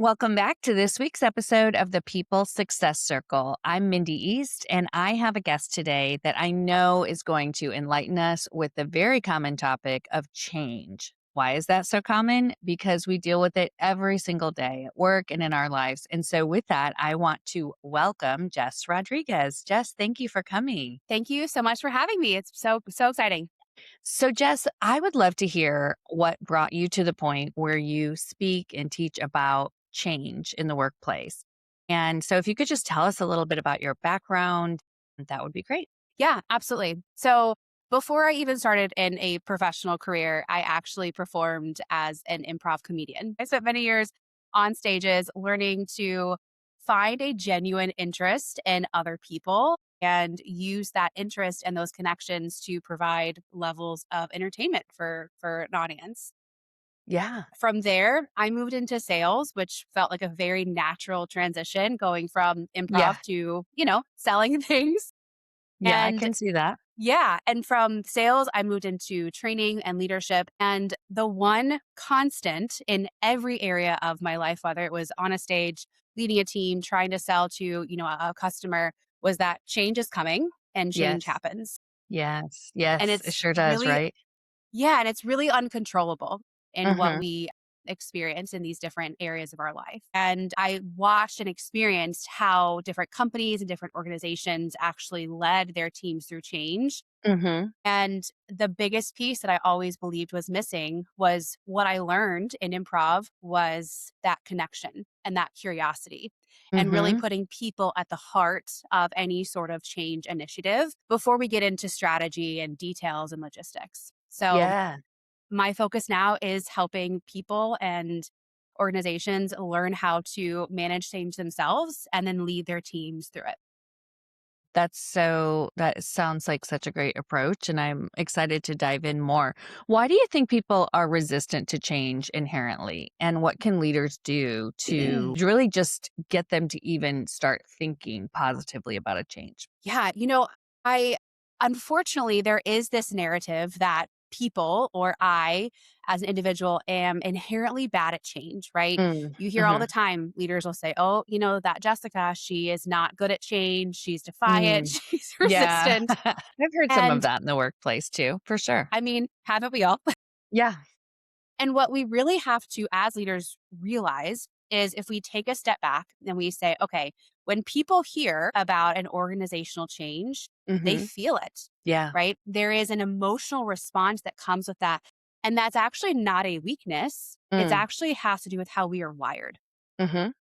Welcome back to this week's episode of the People Success Circle. I'm Mindy East, and I have a guest today that I know is going to enlighten us with the very common topic of change. Why is that so common? Because we deal with it every single day at work and in our lives. And so, with that, I want to welcome Jess Rodriguez. Jess, thank you for coming. Thank you so much for having me. It's so exciting. So, Jess, I would love to hear what brought you to the point where you speak and teach about change in the workplace. And so, if you could just tell us a little bit about your background, that would be great. Yeah, absolutely. So before I even started in a professional career, I actually performed as an improv comedian. I spent many years on stages learning to find a genuine interest in other people and use that interest and those connections to provide levels of entertainment for an audience. Yeah. From there, I moved into sales, which felt like a very natural transition going from improv Yeah. to, selling things. Yeah. I And can see that. yeah, and from sales, I moved into training and leadership. And the one constant in every area of my life, whether it was on a stage, leading a team, trying to sell to, a customer, was that change is coming and change Yes. happens. Yes. And Yes. It it's sure does. really Right. yeah, and it's really uncontrollable in what Hmm. we experience in these different areas of our life. And I watched and experienced how different companies and different organizations actually led their teams through change. Hmm. And the biggest piece that I always believed was missing was what I learned in improv was that connection and that curiosity and really Hmm. putting people at the heart of any sort of change initiative before we get into strategy and details and logistics. So Yeah. my focus now is helping people and organizations learn how to manage change themselves and then lead their teams through it. That sounds like such a great approach, and I'm excited to dive in more. Why do you think people are resistant to change inherently? And what can leaders do to really just get them to even start thinking positively about a change? Yeah, I unfortunately there is this narrative that people or I as an individual am inherently bad at change, right? Mm, You hear all the mhm, time leaders will say, "Oh, that Jessica, she is not good at change, she's defiant, mm. she's Yeah. resistant." I've heard some of And that in the workplace too, for sure. I mean, haven't we all? Yeah. And what we really have to, as leaders, realize is if we take a step back and we say, okay, when people hear about an organizational change, they Mhm. feel it, Yeah. right? There is an emotional response that comes with that. And that's actually not a weakness. It Mm. actually has to do with how we are wired. Mhm.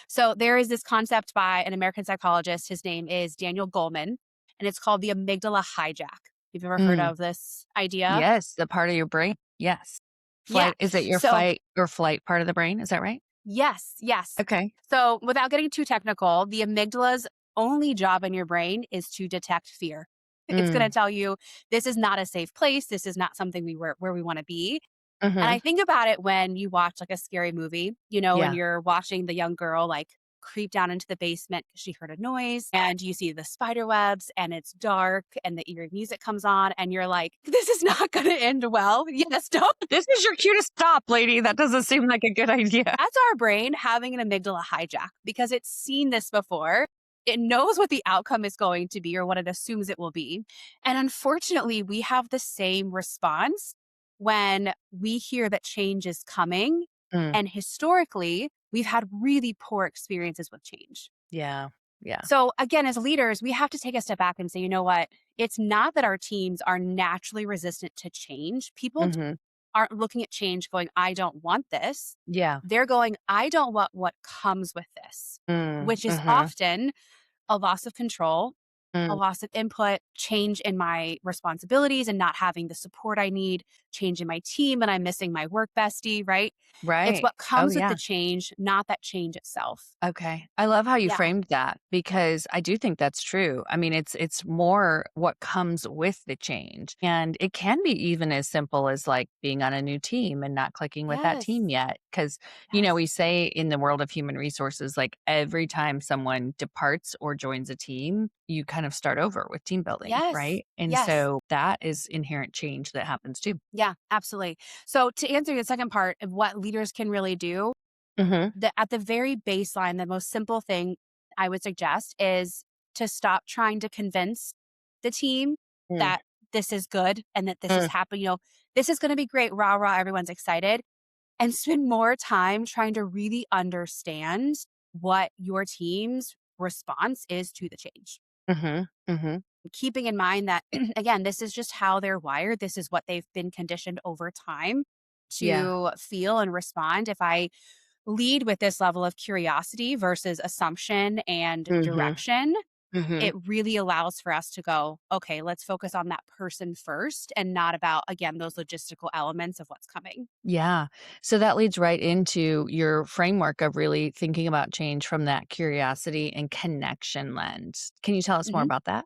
So there is this concept by an American psychologist. His name is Daniel Goleman, and it's called the amygdala hijack. You've ever heard Mm. of this idea? Yes, the part of your brain. Yes. Yeah. Flight is it your So fight or flight part of the brain? Is that right? yes, yes. Okay. So, without getting too technical, the amygdala's only job in your brain is to detect fear. It's going to Mm. tell you this is not a safe place. This is not something where we want to be. And I Mhm. think about it when you watch like a scary movie, when Yeah. you're watching the young girl like creep down into the basement because she heard a noise and you see the spider webs and it's dark and the eerie music comes on and you're like, this is not going to end well. Yes, don't. This is your cue to stop, lady. That doesn't seem like a good idea. That's our brain having an amygdala hijack because it's seen this before. It knows what the outcome is going to be or what it assumes it will be. And unfortunately, we have the same response when we hear that change is coming. Mm. And historically, we've had really poor experiences with change. Yeah. Yeah. So, again, as leaders, we have to take a step back and say, you know what? It's not that our teams are naturally resistant to change. People Mhm. aren't looking at change going, I don't want this. Yeah. They're going, I don't want what comes with this, Mm. which is Mhm. often a loss of control, a Mm. loss of input, change in my responsibilities and not having the support I need, change in my team, and I'm missing my work bestie, right? It's Right. what Oh, comes with the yeah. change, not that change itself. Okay. I love how you Yeah. framed that because I do think that's true. I mean, it's more what comes with the change. And it can be even as simple as like being on a new team and not clicking with that Yes. team yet. Cause, Yes. we say in the world of human resources, like every time someone departs or joins a team, you kind of start over with team building, Yes. right? And Yes. so that is inherent change that happens too. Yeah, absolutely. So to answer the second part of what leaders can really do, Mhm. At the very baseline, the most simple thing I would suggest is to stop trying to convince the team Mm. that this is good and that this is Mm. happening. This is going to be great. Rah, rah, everyone's excited. And spend more time trying to really understand what your team's response is to the change. Mhm. Mhm. Keeping in mind that, again, this is just how they're wired. This is what they've been conditioned over time Yeah. to feel and respond. If I lead with this level of curiosity versus assumption and Mhm. direction, Mhm. it really allows for us to go, okay, let's focus on that person first and not about, again, those logistical elements of what's coming. Yeah. So that leads right into your framework of really thinking about change from that curiosity and connection lens. Can you tell us more Mhm. about that?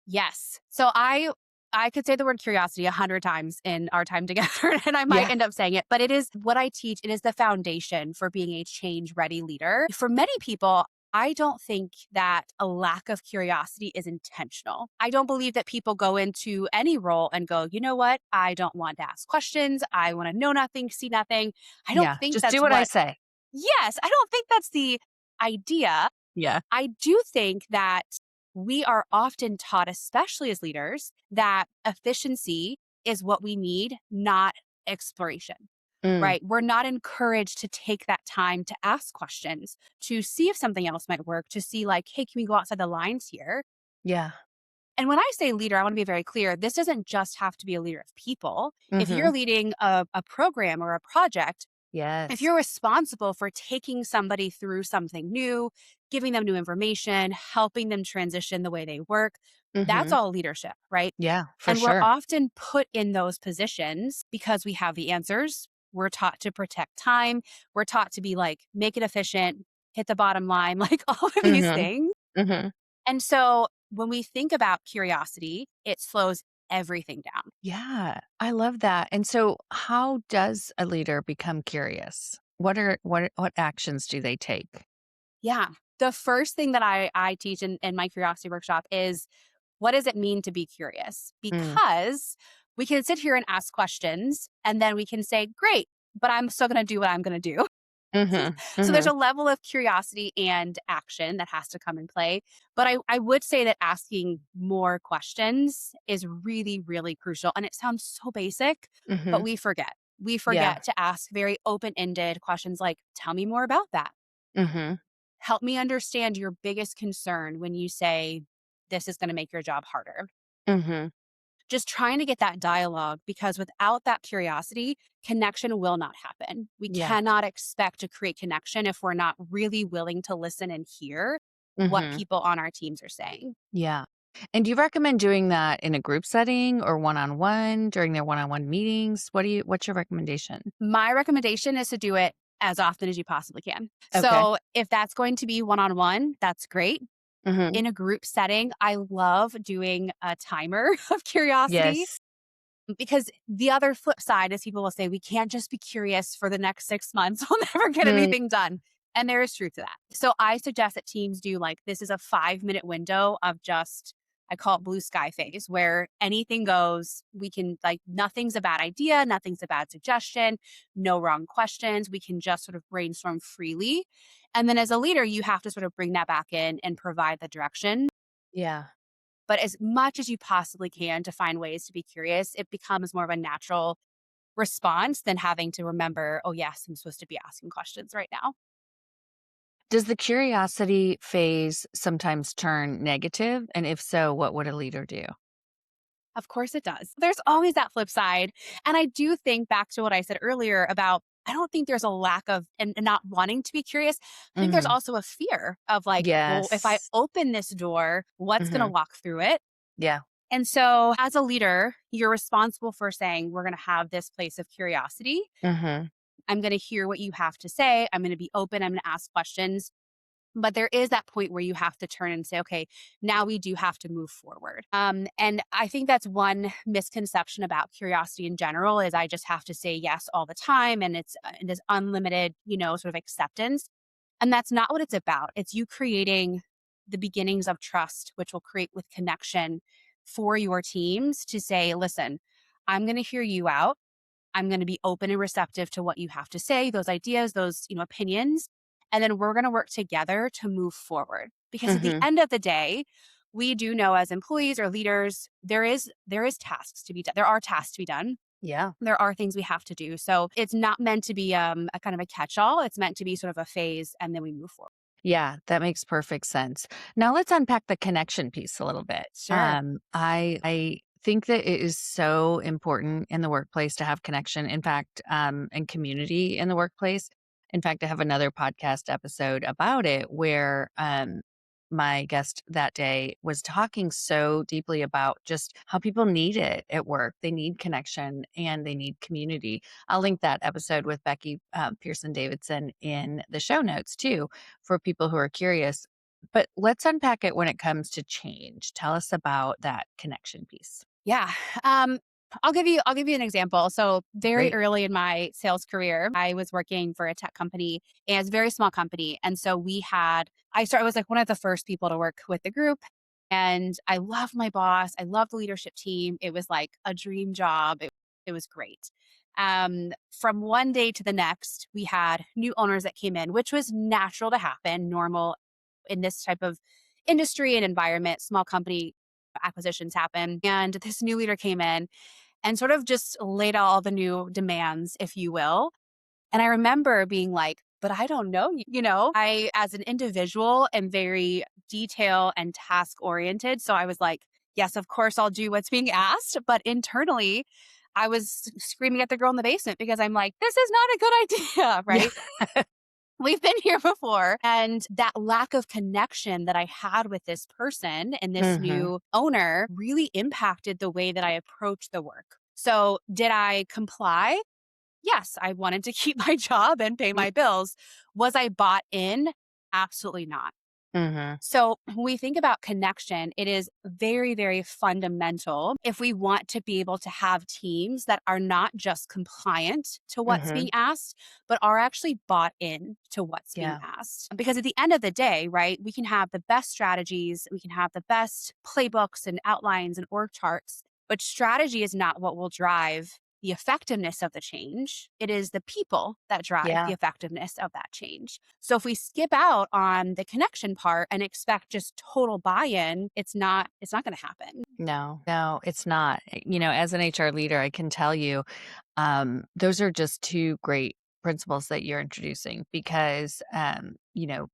Yes. So I could say the word curiosity 100 times in our time together and I might Yeah. end up saying it, but it is what I teach. It is the foundation for being a change ready leader. For many people, I don't think that a lack of curiosity is intentional. I don't believe that people go into any role and go, you know what? I don't want to ask questions. I want to know nothing, see nothing. I don't Yeah. think Just do that's what I what, say. yes, I don't think that's the idea. Yeah. I do think that we are often taught, especially as leaders, that efficiency is what we need, not exploration, Mm. right? We're not encouraged to take that time to ask questions, to see if something else might work, to see, like, hey, can we go outside the lines here? Yeah. And when I say leader, I want to be very clear. This doesn't just have to be a leader of people. If you're Mhm. leading a program or a project, if Yes. you're responsible for taking somebody through something new, giving them new information, helping them transition the way they work, that's Mhm. all leadership, right? Yeah, for And we're sure. often put in those positions because we have the answers. We're taught to protect time. We're taught to be like, make it efficient, hit the bottom line, like all of these Mhm. things. Mhm. And so when we think about curiosity, it slows everything down. Yeah, I love that. And so how does a leader become curious? What actions do they take? Yeah. The first thing that I teach in my curiosity workshop is what does it mean to be curious? Mm. Because we can sit here and ask questions and then we can say, great, but I'm still going to do what I'm going to do. Mhm. So there's Mhm. a level of curiosity and action that has to come in play. But I would say that asking more questions is really, really crucial. And it sounds so basic, but Mhm. we forget. We Yeah. forget to ask very open ended questions like, tell me more about that. Mhm. Help me understand your biggest concern when you say this is going to make your job harder. Mhm. Just trying to get that dialogue because without that curiosity, connection will not happen. We Yeah. cannot expect to create connection if we're not really willing to listen and hear what Mhm. people on our teams are saying. Yeah. And do you recommend doing that in a group setting or one-on-one during their one-on-one meetings? What's your recommendation? My recommendation is to do it as often as you possibly can. Okay. So if that's going to be one on one, that's great. Mhm. In a group setting, I love doing a timer of curiosity. Yes. Because the other flip side is people will say, we can't just be curious for the next 6 months. We'll never get Mm. anything done. And there is truth to that. So I suggest that teams do like this is a 5 minute window of just, I call it blue sky phase, where anything goes. We can, like, nothing's a bad idea, nothing's a bad suggestion, no wrong questions. We can just sort of brainstorm freely. And then as a leader, you have to sort of bring that back in and provide the direction, Yeah. but as much as you possibly can to find ways to be curious, it becomes more of a natural response than having to remember, oh, yes, I'm supposed to be asking questions right now. Does the curiosity phase sometimes turn negative? And if so, what would a leader do? Of course it does. There's always that flip side. And I do think back to what I said earlier about I don't think there's a lack of and not wanting to be curious. I think there's Mhm. also a fear of like, well, if I Yes. open this door, what's going to Mhm. walk through it? Yeah. And so, as a leader, you're responsible for saying, we're going to have this place of curiosity. Mhm. I'm going to hear what you have to say. I'm going to be open. I'm going to ask questions. But there is that point where you have to turn and say, okay, now we do have to move forward. And I think that's one misconception about curiosity in general is I just have to say yes all the time and it's this unlimited, sort of acceptance. And that's not what it's about. It's you creating the beginnings of trust, which will create with connection for your teams to say, listen, I'm going to hear you out. I'm going to be open and receptive to what you have to say, those ideas, those, opinions. And then we're going to work together to move forward. Because at the Mhm. end of the day, we do know as employees or leaders, there is tasks to be done. There are tasks to be done. Yeah. There are things we have to do. So it's not meant to be a kind of a catch-all. It's meant to be sort of a phase and then we move forward. Yeah, that makes perfect sense. Now let's unpack the connection piece a little bit. Sure. I think that it is so important in the workplace to have connection. In fact, and community in the workplace. In fact, I have another podcast episode about it where my guest that day was talking so deeply about just how people need it at work. They need connection and they need community. I'll link that episode with Becky Pearson Davidson in the show notes too for people who are curious. But let's unpack it when it comes to change. Tell us about that connection piece. Yeah. Um, I'll give you an example. So very Great. early in my sales career, I was working for a tech company and it's a very small company. And so I was like one of the first people to work with the group. And I loved my boss. I loved the leadership team. It was like a dream job. It was great. From one day to the next, we had new owners that came in, which was natural to happen, normal in this type of industry and environment. Small company acquisitions happen. And this new leader came in and sort of just laid out all the new demands, if you will. And I remember being like, but I don't know, I, as an individual, am very detail and task oriented. So I was like, yes, of course, I'll do what's being asked. But internally, I was screaming at the girl in the basement because I'm like, this is not a good idea, Yeah. right? We've been here before. And that lack of connection that I had with this person and this Hmm. new owner really impacted the way that I approach the work. So, did I comply? Yes, I wanted to keep my job and pay my bills. Was I bought in? Absolutely not. Hmm. So, when we think about connection, it is very, very fundamental if we want to be able to have teams that are not just compliant to what's Hmm. being asked, but are actually bought in to what's being Yeah. asked. Because at the end of the day, right, we can have the best strategies, we can have the best playbooks and outlines and org charts, but strategy is not what will drive the effectiveness of the change. It is the people that drive the Yeah. effectiveness of that change. So if we skip out on the connection part and expect just total buy-in, it's not going to happen. No, no, it's not. As an HR leader, I can tell you those are just two great principles that you're introducing because,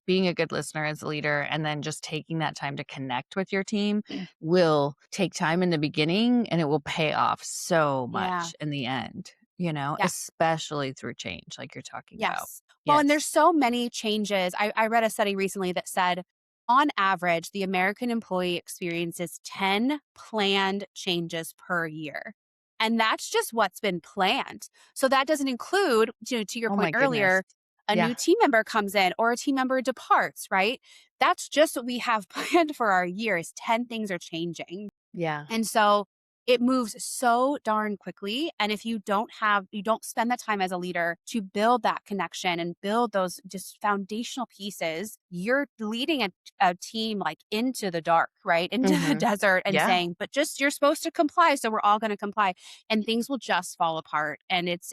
being a good listener as a leader and then just taking that time to connect with your team will take time in the beginning and it will pay off so Yeah. much in the end, Yeah. especially through change like you're talking about. Yes. Well, and Yes. there's so many changes. I read a study recently that said on average, the American employee experiences 10 planned changes per year. And that's just what's been planned. So that doesn't include, to your Oh point my goodness. earlier, a Yeah. new team member comes in or a team member departs, right? That's just what we have planned for our year is 10 things are changing. Yeah. And so it moves so darn quickly. And if you don't spend the time as a leader to build that connection and build those just foundational pieces, you're leading a team like into the dark, right? Into the Mhm. desert and Yeah. saying, but just you're supposed to comply. So we're all going to comply and things will just fall apart. And it's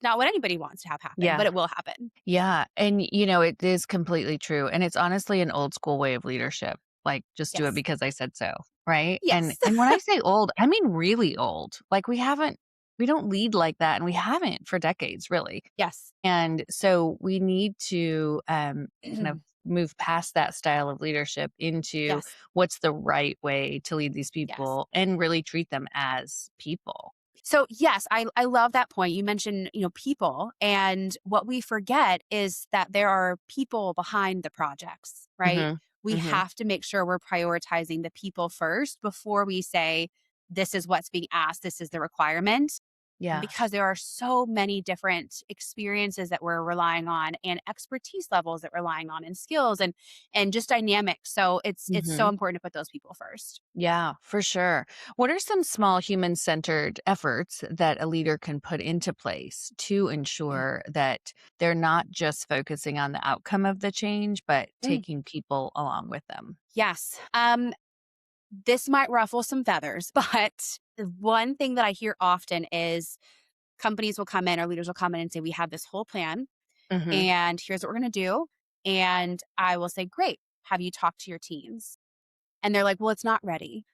not what anybody wants to have happen, but Yeah. it will happen. Yeah, and, it is completely true, and it's honestly an old school way of leadership, like, just do it Yes. because I said so, right? And Yes. and when I say old, I mean really old, like, we don't lead like that, and we haven't for decades, really, Yes. and so we need to, kind of move past that style of leadership into Yes. what's the right way to lead these Yes. people and really treat them as people. So yes, I love that point. You mentioned, people, and what we forget is that there are people behind the projects, right? Mhm. We Mhm. have to make sure we're prioritizing the people first before we say this is what's being asked, this is the requirement Yeah. because there are so many different experiences that we're relying on and expertise levels that we're relying on and skills and just dynamics. So it's so Mhm. important to put those people first. Yeah, for sure. What are some small human centered efforts that a leader can put into place to ensure that they're not just focusing on the outcome of the change, but Mm, taking people along with them? yes. This might ruffle some feathers, but the one thing that I hear often is companies will come in or leaders will come in and say, we have this whole plan Mhm. and here's what we're going to do. And I will say, great. Have you talked to your teams? And they're like, well, it's not ready.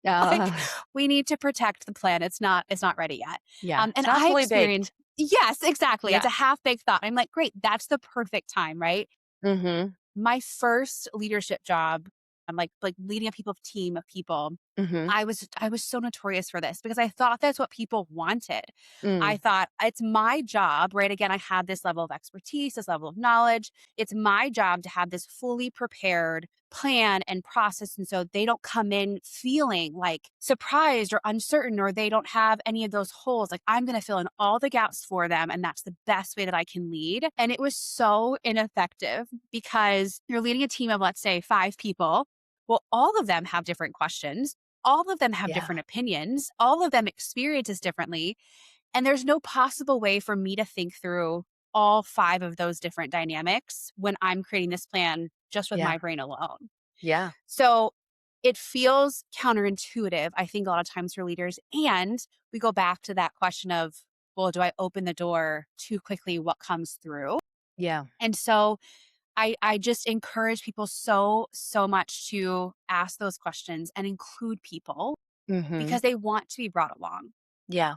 Like, Uh, we need to protect the plan. It's not ready yet. yeah, it's And not I fully experienced, baked. yes, exactly. It's Yeah. a half-baked thought. I'm like, great, that's the perfect time, right? Mhm. My first leadership job, I'm like leading a team of people. Mhm. I was so notorious for this because I thought that's what people wanted. I Mm. thought it's my job, right? Again, I had this level of expertise, this level of knowledge. It's my job to have this fully prepared plan and process. And so they don't come in feeling like surprised or uncertain, or they don't have any of those holes. Like I'm going to fill in all the gaps for them. And that's the best way that I can lead. And it was so ineffective because you're leading a team of, let's say, 5 people. Well, all of them have different questions. All of them have Yeah. different opinions. All of them experience this differently. And there's no possible way for me to think through all 5 of those different dynamics when I'm creating this plan just with Yeah. my brain alone. Yeah. So it feels counterintuitive, I think, a lot of times for leaders. And we go back to that question of, well, do I open the door too quickly? What comes through? Yeah. And so I just encourage people so much to ask those questions and include people Mhm. because they want to be brought along. Yeah.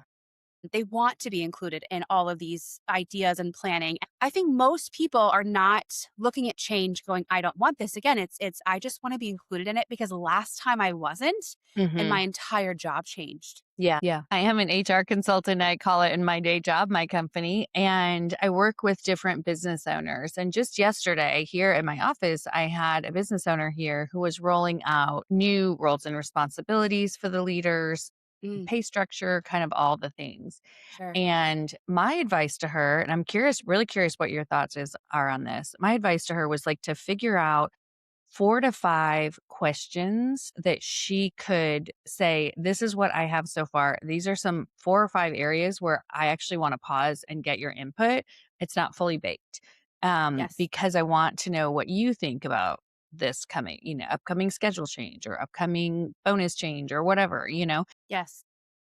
They want to be included in all of these ideas and planning. I think most people are not looking at change going, I don't want this. Again, it's I just want to be included in it because last time I wasn't and my Mhm. entire job changed. Yeah. Yeah. I am an HR consultant, I call it in my day job, my company, and I work with different business owners. And just yesterday here at my office, I had a business owner here who was rolling out new roles and responsibilities for the leaders, Mm, pay structure, kind of all the things. sure. And my advice to her, and I'm curious, really curious what your thoughts are on this. My advice to her was like to figure out 4 to 5 questions that she could say, "This is what I have so far. These are some 4 or 5 areas where I actually wanna pause and get your input. It's not fully baked, Yes. because I want to know what you think about this coming, upcoming schedule change or upcoming bonus change or whatever, you know?" Yes.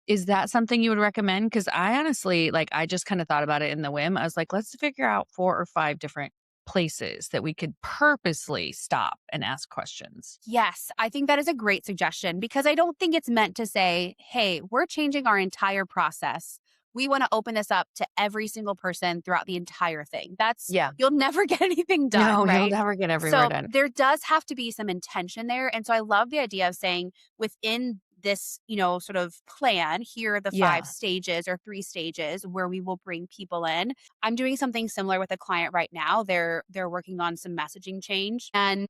Is that something you would recommend? Because I honestly, like, I just kinda thought about it in the whim. I was like, "Let's figure out 4 or 5 different places that we could purposely stop and ask questions." Yes, I think that is a great suggestion because I don't think it's meant to say, hey, we're changing our entire process. We want to open this up to every single person throughout the entire thing. Yeah. You'll never get anything done, No, you'll right? never get everywhere So done. there does have to be some intention there. And so I love the idea of saying within this, sort of plan, here are the 5 stages or 3 stages where we will bring people in. I'm doing something similar with a client right now. They're working on some messaging change and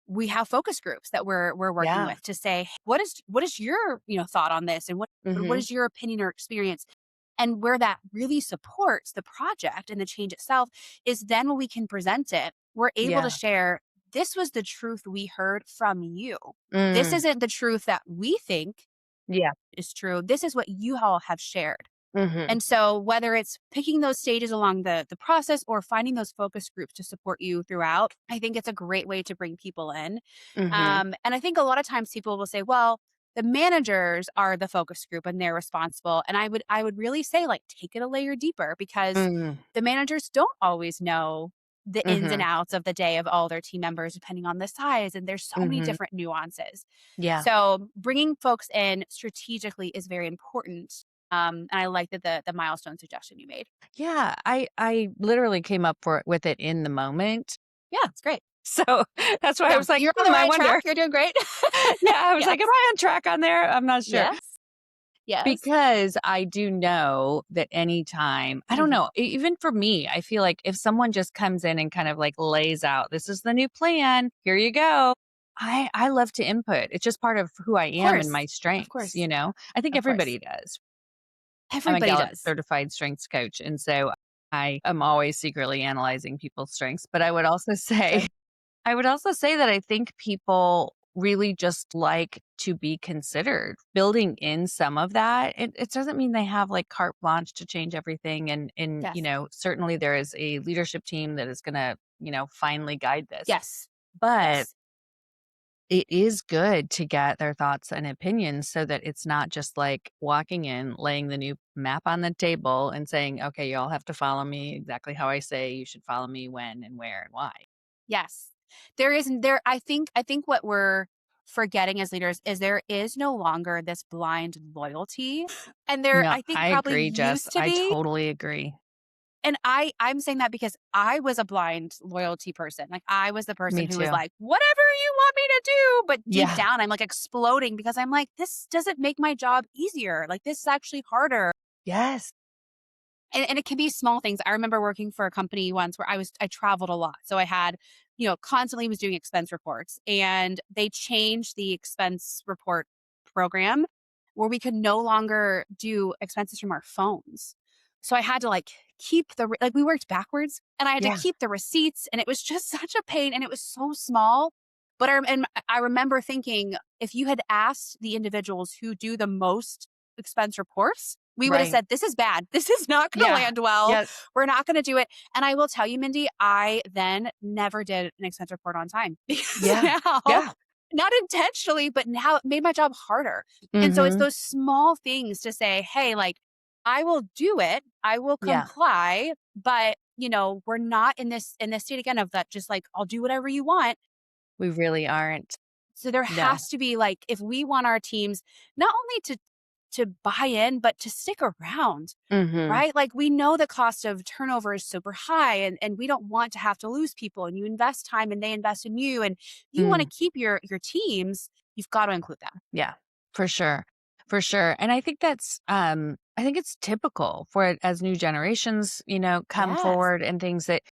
we have focus groups that we're working Yeah. with to say, what is your, thought on this? And what Mhm. is your opinion or experience? And where that really supports the project and the change itself is then when we can present it, we're able to Yeah. share, this was the truth we heard from you. This Mm. isn't the truth that we think Yeah. is true. This is what you all have shared. Mhm. And so whether it's picking those stages along the process or finding those focus groups to support you throughout, I think it's a great way to bring people in. Mhm. And I think a lot of times people will say, well, the managers are the focus group and they're responsible. And I would really say, like, take it a layer deeper because Mm. the managers don't always know the ins and Mhm. outs of the day of all their team members depending on the size, and there's so many Mhm. different nuances. Yeah. So bringing folks in strategically is very important. And I like the milestone suggestion you made. Yeah. I literally came up with it in the moment. Yeah, it's great. So, that's why I Yeah, was like, you're on the I right track. wonder." You're doing great. Yeah, I was Yes. like, "Am I on track on there?" I'm not sure. Yes. Yes. Because I do know that anytime I don't Mhm. know, even for me, I feel like if someone just comes in and kind of like lays out, "This is the new plan, here you go." I love to input. It's just part of who I Of am and my course. Of strengths, course. I think Of course. everybody does. I'm a Everybody Gallup does. certified strengths coach, and so I am always secretly analyzing people's strengths, but I would also say Sure. I would also say that I think people really just like to be considered. Building in some of that, it doesn't mean they have like carte blanche to change everything. And Yes. certainly there is a leadership team that is going to, finally guide this. Yes. But Yes. it is good to get their thoughts and opinions so that it's not just like walking in, laying the new map on the table and saying, "Okay, you all have to follow me exactly how I say you should follow me when and where and why." Yes. There isn't there I think what we're forgetting as leaders is there is no longer this blind loyalty. And there No, I think I probably agree, Jess. used to I be. totally agree. And I'm saying that because I was a blind loyalty person. Like I was the person Me who was too. like, whatever you want me to do. But deep Yeah. down, I'm like exploding because I'm like, this doesn't make my job easier. Like this is actually harder. Yes. And it can be small things. I remember working for a company once where I traveled a lot. So I had, constantly was doing expense reports and they changed the expense report program where we could no longer do expenses from our phones. So I had to like keep like we worked backwards and I had to Yeah. keep the receipts and it was just such a pain and it was so small. But I remember thinking if you had asked the individuals who do the most expense reports, we would have Right. said, "This is bad. This is not gonna Yeah. land well. Yeah. We're not gonna do it." And I will tell you, Mindy, I then never did an expense report on time because Yeah. now, Yeah. not intentionally, but now it made my job harder. And so it's Mhm. those small things to say, "Hey, like, I will do it. I will Yeah. comply, but, we're not in this state again of that just like, I'll do whatever you want." We really aren't. So there No. has to be like if we want our teams not only to buy in, but to stick around. Mhm. Right? Like we know the cost of turnover is super high and we don't want to have to lose people and you invest time and they invest in you and you want to Mm. keep your teams, you've got to include them. Yeah. For sure. For sure. And I think it's typical for it as new generations, come Yes. forward and things that,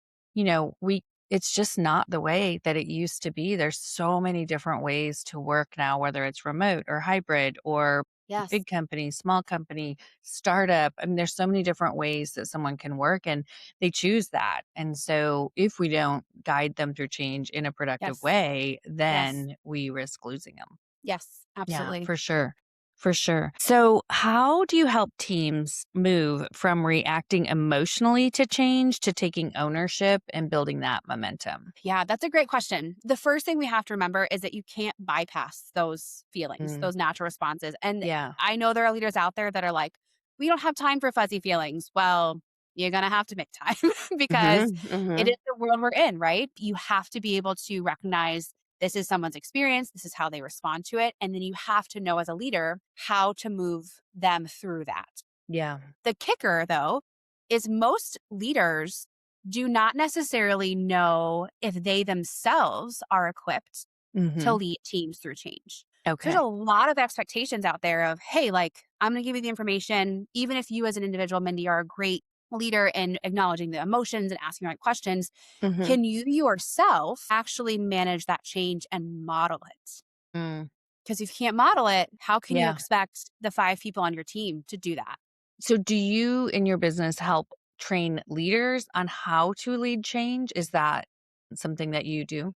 we it's just not the way that it used to be. There's so many different ways to work now, whether it's remote or hybrid or Yes. big company, small company, startup. I mean, there's so many different ways that someone can work and they choose that. And so if we don't guide them through change in a productive Yes. way, Yes. then we risk losing them. Yes. Yeah, Absolutely. for sure. For sure. So, how do you help teams move from reacting emotionally to change to taking ownership and building that momentum? Yeah, that's a great question. The first thing we have to remember is that you can't bypass those feelings, Mm, those natural responses. And yeah. I know there are leaders out there that are like, we don't have time for fuzzy feelings. Well, you're going to have to make time because Mhm, it is mhm. the world we're in, right? You have to be able to recognize this is someone's experience, this is how they respond to it. And then you have to know as a leader how to move them through that. Yeah. The kicker, though, is most leaders do not necessarily know if they themselves are equipped to Mhm. lead teams through change. So Okay. there's a lot of expectations out there of, hey, like, I'm going to give you the information. Even if you as an individual, Mindy, are a great leader in acknowledging the emotions and asking the right questions, Mhm. can you yourself actually manage that change and model it? Mm, Because if you can't model it, how can you yeah. expect the 5 people on your team to do that? So, do you in your business help train leaders on how to lead change? Is that something that you do?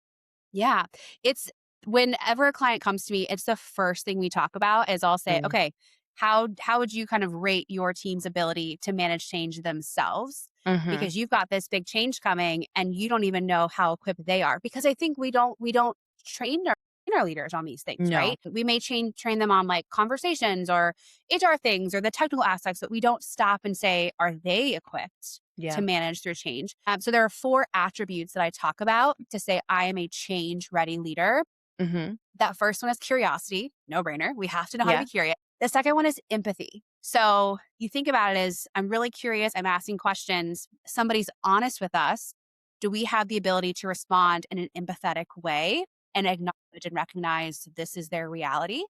Yeah. It's whenever a client comes to me, it's the first thing we talk about is I'll say, Mm. "Okay, how would you kind of rate your team's ability to manage change themselves? Mhm. Because you've got this big change coming and you don't even know how equipped they are." Because I think we don't train our leaders on these things, No. right? We may train them on like conversations or HR things or the technical aspects, but we don't stop and say, are they equipped to Yeah. manage through change? So there are 4 attributes that I talk about to say I am a change ready leader. Mhm. That first one is curiosity, no brainer. We have to know how to Yeah. be curious. The second one is empathy. So you think about it as I'm really curious, I'm asking questions, somebody's honest with us. Do we have the ability to respond in an empathetic way and acknowledge and recognize this is their reality?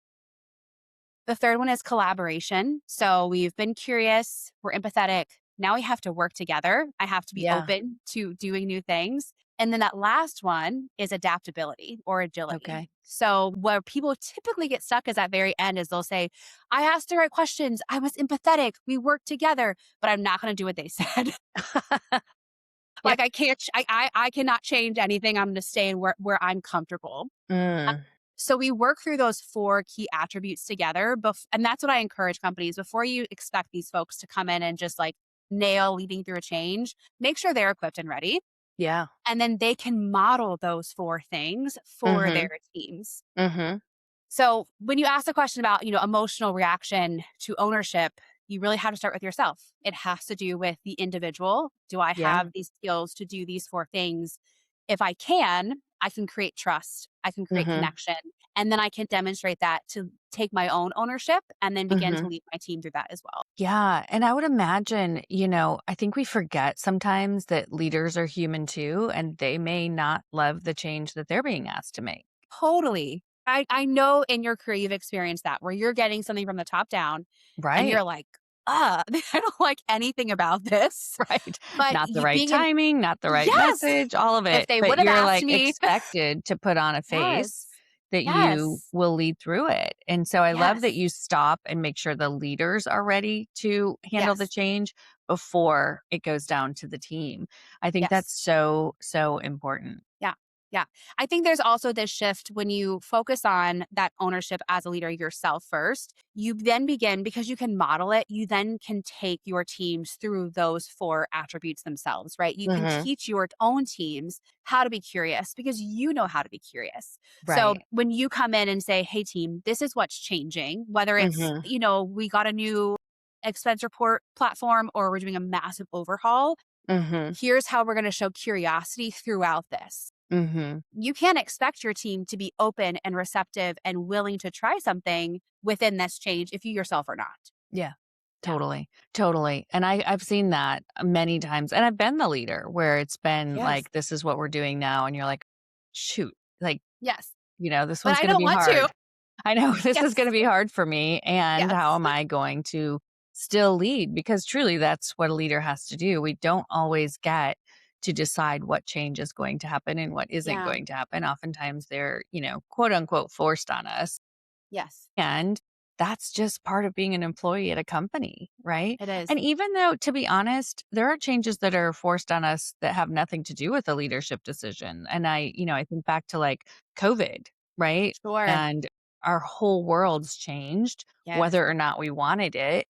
The third one is collaboration. So we've been curious, we're empathetic. Now we have to work together. I have to be Yeah. open to doing new things. And then that last one is adaptability or agility. Okay. So where people typically get stuck is at very end is they'll say, I asked the right questions. I was empathetic. We worked together, but I'm not going to do what they said. Yeah. Like I can't, I cannot change anything. I'm going to stay in where I'm comfortable. Mm. So we work through those 4 key attributes together. And that's what I encourage companies before you expect these folks to come in and just like nail leading through a change, make sure they're equipped and ready. Yeah. And then they can model those 4 things for Mhm. their teams. Mhm. So when you ask the question about, emotional reaction to ownership, you really have to start with yourself. It has to do with the individual. Do I Yeah. have these skills to do these 4 things? If I can create trust, I can create Mhm. connection, and then I can demonstrate that to take my own ownership and then begin to Mhm. lead my team through that as well. Yeah, and I would imagine, I think we forget sometimes that leaders are human too, and they may not love the change that they're being asked to make. Totally. I know in your career you've experienced that where you're getting something from the top down and Right. you're like, I don't like anything about this. Right. But Not the you right being in timing, not the right yes, message, all of if it, they but would have you're, asked like, me expected to put on a face yes, that you yes, will lead through it, and so I love that yes, you stop and make sure the leaders are ready to handle the yes, change before it goes down to the team. I think that's yes. so, so important. Yeah. Yeah. I think there's also this shift when you focus on that ownership as a leader yourself first. You then begin, because you can model it, you then can take your teams through those 4 attributes themselves, right? You can Mhm. teach your own teams how to be curious because you know how to be curious. So Right. when you come in and say, hey, team, this is what's changing, whether it's, Mhm. we got a new expense report platform or we're doing a massive overhaul, Mhm. here's how we're going to show curiosity throughout this. Mhm. You can't expect your team to be open and receptive and willing to try something within this change if you yourself are not. Yeah. Yeah. Totally, totally, and I've seen that many times, and I've been the leader where it's been Yes. like, "This is what we're doing now," and you're like, "Shoot, like, Yes. this But one's I gonna don't be want to. hard. I know this is gonna Yes. be hard for me, and how Yes. am I going to still lead?" Because truly, that's what a leader has to do. We don't always get to decide what change is going to happen and what isn't Yeah. going to happen. Oftentimes, they're, quote, unquote, "forced on us." Yes. And that's just part of being an employee at a company, right? It is. And even though, to be honest, there are changes that are forced on us that have nothing to do with a leadership decision. And I think back to like COVID, right? Sure. And our whole world's changed, Yes. whether or not we wanted it.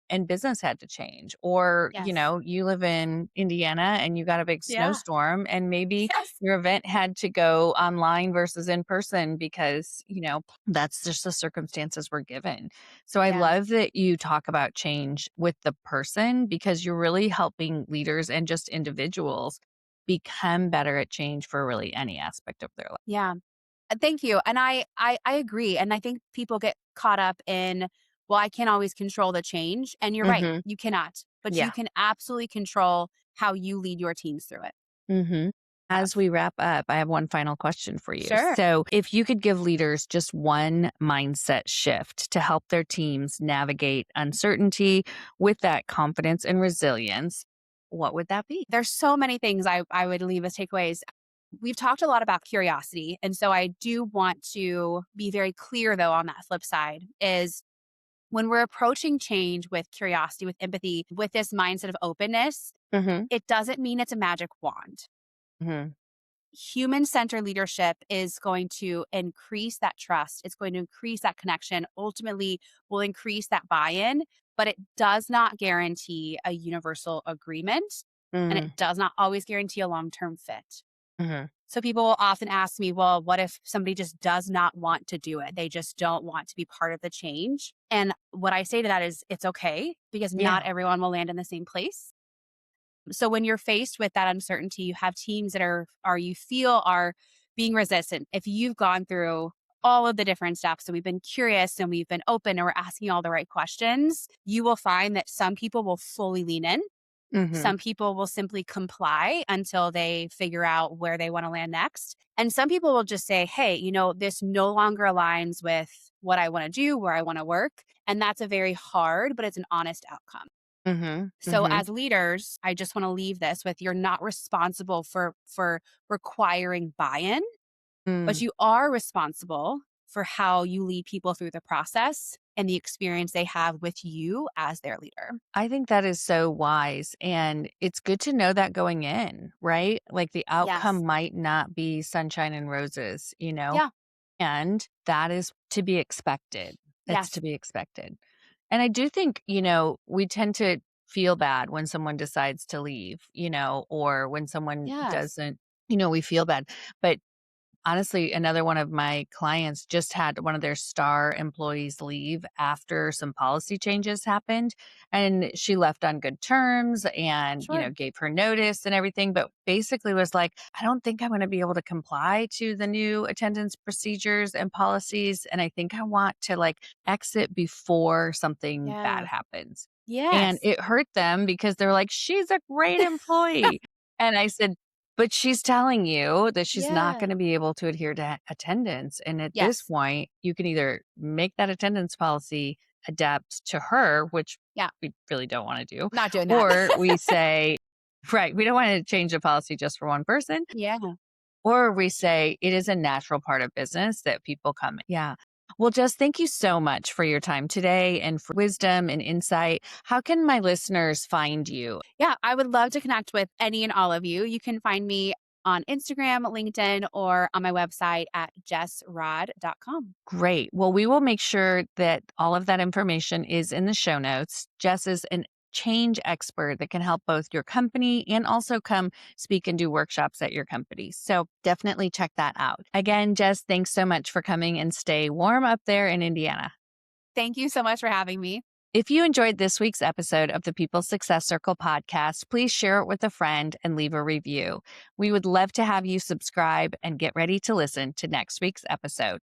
And business had to change. Or, Yes. you live in Indiana and you got a big Yeah. snowstorm, and maybe Yes. your event had to go online versus in person because, that's just the circumstances we're given. So I Yeah. love that you talk about change with the person because you're really helping leaders and just individuals become better at change for really any aspect of their life. Yeah. Thank you. And I agree. And I think people get caught up in, well, I can't always control the change. And you're right, Mhm. you cannot. But you Yeah. can absolutely control how you lead your teams through it. Mhm. As Have. we wrap up, I have one final question for you. Sure. So, if you could give leaders just one mindset shift to help their teams navigate uncertainty with that confidence and resilience, what would that be? There's so many things I would leave as takeaways. We've talked a lot about curiosity. And so I do want to be very clear, though, on that flip side is when we're approaching change with curiosity, with empathy, with this mindset of openness, Mhm. it doesn't mean it's a magic wand. Mhm. Human centered leadership is going to increase that trust. It's going to increase that connection, ultimately, will increase that buy in, but it does not guarantee a universal agreement. And Mhm. it does not always guarantee a long term fit. Mhm. So people will often ask me, well, what if somebody just does not want to do it? They just don't want to be part of the change. And what I say to that is it's okay because not Yeah. everyone will land in the same place. So when you're faced with that uncertainty, you have teams that are you feel are being resistant. If you've gone through all of the different steps and we've been curious and we've been open and we're asking all the right questions, you will find that some people will fully lean in. Mhm. Some people will simply comply until they figure out where they want to land next. And some people will just say, hey, this no longer aligns with what I want to do, where I want to work. And that's a very hard, but it's an honest outcome. Mhm. So Mhm. as leaders, I just want to leave this with you're not responsible for requiring buy-in, but Mm. you are responsible for how you lead people through the process and the experience they have with you as their leader. I think that is so wise, and it's good to know that going in, right? Like, the Yes. outcome might not be sunshine and roses, Yeah. and that is to be expected. It's to Yes. be expected. And I do think, we tend to feel bad when someone decides to leave, or when someone Yes. doesn't, we feel bad. But honestly, another one of my clients just had one of their star employees leave after some policy changes happened, and she left on good terms and, Sure. gave her notice and everything, but basically was like, I don't think I'm going to be able to comply to the new attendance procedures and policies. And I think I want to like exit before something bad Yeah. happens. And Yes. it hurt them because they're like, she's a great employee. And I said, but she's telling you that she's not Yeah. gonna be able to adhere to attendance, and at this Yes. point, you can either make that attendance policy adapt to her, which Yeah. we really don't wanna do, Not doing that. or we say right, we don't wanna change the policy just for one person, Yeah. or we say it is a natural part of business that people come. Yeah. Well, Jess, thank you so much for your time today and for wisdom and insight. How can my listeners find you? Yeah, I would love to connect with any and all of you. You can find me on Instagram, LinkedIn, or on my website at jessrod.com. Great. Well, we will make sure that all of that information is in the show notes. Jess is an change expert that can help both your company and also come speak and do workshops at your company. So definitely check that out. Again, Jess, thanks so much for coming, and stay warm up there in Indiana. Thank you so much for having me. If you enjoyed this week's episode of the People Success Circle podcast, please share it with a friend and leave a review. We would love to have you subscribe and get ready to listen to next week's episode.